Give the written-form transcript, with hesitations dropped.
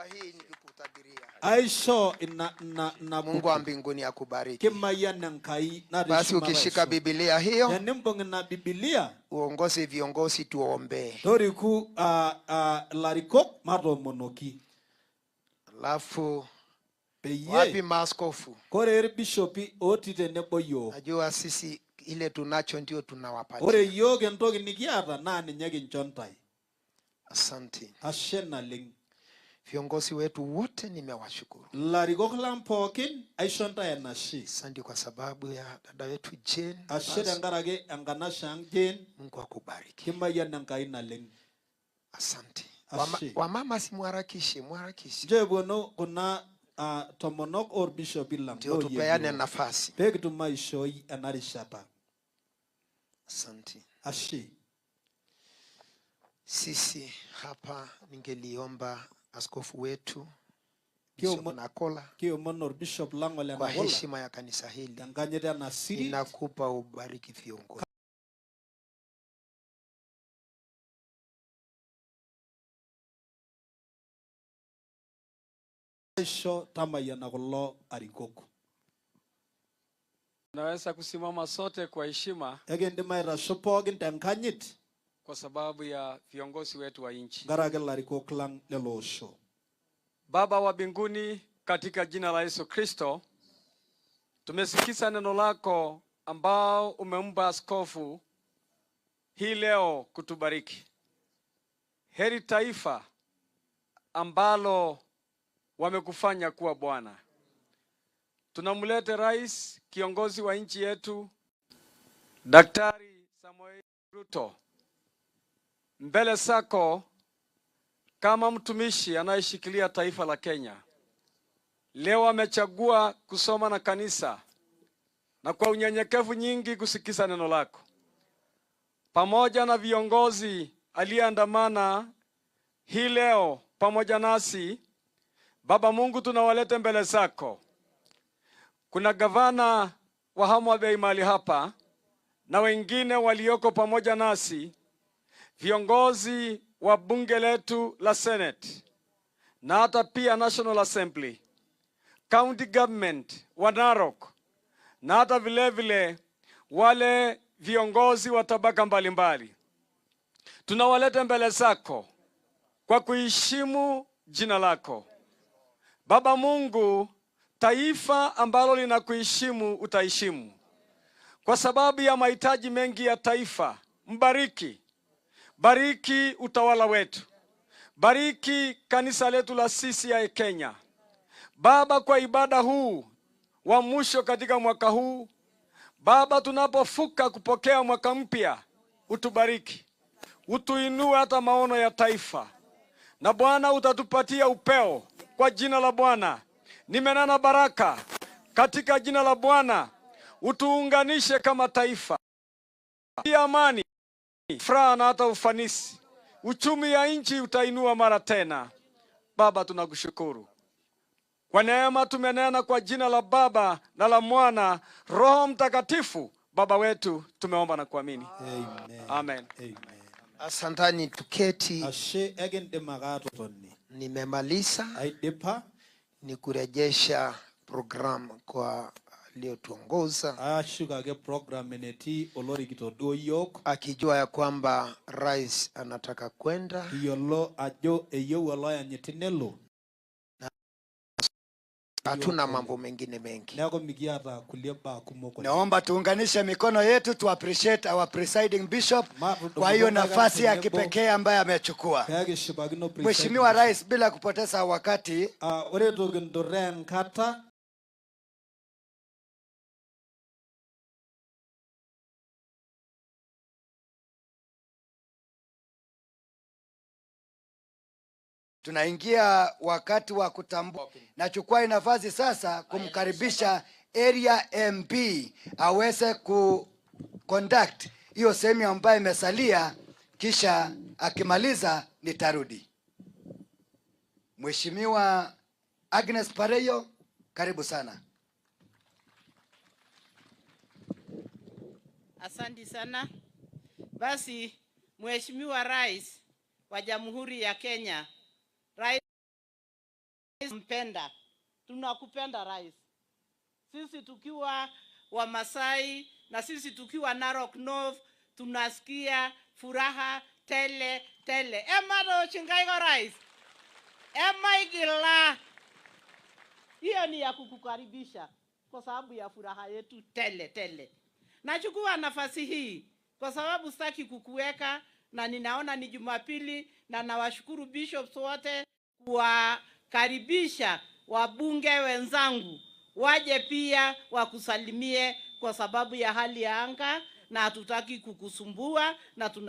Nilikupa hii nikikutabiria. Aisho na Mungu wa mbinguni akubariki. Basi ukishika Biblia hiyo, uongoze viongozi tuombe. Toriku larikok maromonoki. Alafu wapi maaskofu? Kore bishopi otite neboyo. Najua sisi ile tunacho ndio tunawapatia. Ore yoge ntoki nikiata na ninye kinchontai. Asante. Ashena ling. Viongozi wetu wote nimewashukuru. Larikok lang pokin aishonta enashi. Asante kwa sababu ya dada yetu Jane. Ashera ngarage anganashang Jane. Mungu akubariki. Kimaya nangai na ling. Asante. Wamama si muharakishe. Jebono kuna tomonok or bishop ilang. Ndio tupeane nafasi. Pegitu maishoi anarishata. Asante. Ashi. Sisi hapa ningeliomba askofu wetu Bishop Nakola Bishop Langole kwa heshima ya kanisa hili inakupa ubariki viongozi. Naweza kusimama sote kwa heshima kwa sababu ya viongozi wetu wa nchi. Baba wa mbinguni, katika jina la Yesu Kristo, tumesikiza neno lako ambao umempa askofu hii leo kutubariki. Heri taifa ambalo wamekufanya kuwa Bwana. Tunamlete rais, kiongozi wa nchi yetu, Daktari Samoei Ruto, mbele zako kama mtumishi anayeshikilia taifa la Kenya. Leo amechagua kusoma na kanisa na kwa unyenyekevu nyingi kusikiza neno lako. Pamoja na viongozi aliyeandamana hii leo pamoja nasi, Baba Mungu, tunawalete mbele zako. Kuna gavana wa Homa Bay mahali hapa na wengine walioko pamoja nasi, viongozi wa bunge letu la Senate na hata pia National Assembly, County Government wa Narok na hata vile wale viongozi wa tabaka mbalimbali. Tunawaleta mbele zako kwa kuheshimu jina lako. Baba Mungu, taifa ambalo linakuheshimu utaheshimu. Kwa sababu ya mahitaji mengi ya taifa, mbariki. Bariki utawala wetu. Bariki kanisa letu la CCI Kenya. Baba, kwa ibada huu wa mwisho katika mwaka huu, Baba, tunapofuka kupokea mwaka mpya, utubariki. Utuinue hata maono ya taifa. Na Bwana, utatupatia upeo kwa jina la Bwana. Nimenena baraka katika jina la Bwana. Utuunganishe kama taifa. Amani, furaha na hata ufanisi. Uchumi ya nchi utainua mara tena. Baba, tunakushukuru. Kwa neema tumenena kwa jina la Baba na la Mwana, Roho Mtakatifu. Baba wetu, tumeomba na kuamini. Amen. Amen. Amen. Asantani, tuketi. Nimemaliza. Ni kurejesha program kwa aliyotuongoza, akijua ya kwamba rais anataka kwenda. Hatuna mambo mengine mengi. Naomba tuunganishe mikono yetu tu appreciate our presiding bishop kwa hiyo nafasi ya kipekee ambaye amechukua. Mheshimiwa Rais, bila kupoteza wakati, tunaingia wakati wa kutambua. Nachukua nafasi sasa kumkaribisha area MP aweze conduct hiyo sehemu ambayo imesalia, kisha akimaliza nitarudi. Mheshimiwa Agnes Pareyo, karibu sana. Asante sana. Basi Mheshimiwa Rais wa Jamhuri ya Kenya, Rais mpenda. Tunakupenda rais. Sisi tukiwa Wamasai na sisi tukiwa Narok North tunasikia furaha tele tele. Emado chingaigo rais. Emaigila. Hiyo ni ya kukukaribisha kwa sababu ya furaha yetu tele tele. Nachukua nafasi hii kwa sababu sitaki kukuweka na ninaona ni Jumapili na nawashukuru bishops wote kuwakaribisha wabunge wenzangu waje pia wakusalimie kwa sababu ya hali ya anga na hatutaki kukusumbua na tuna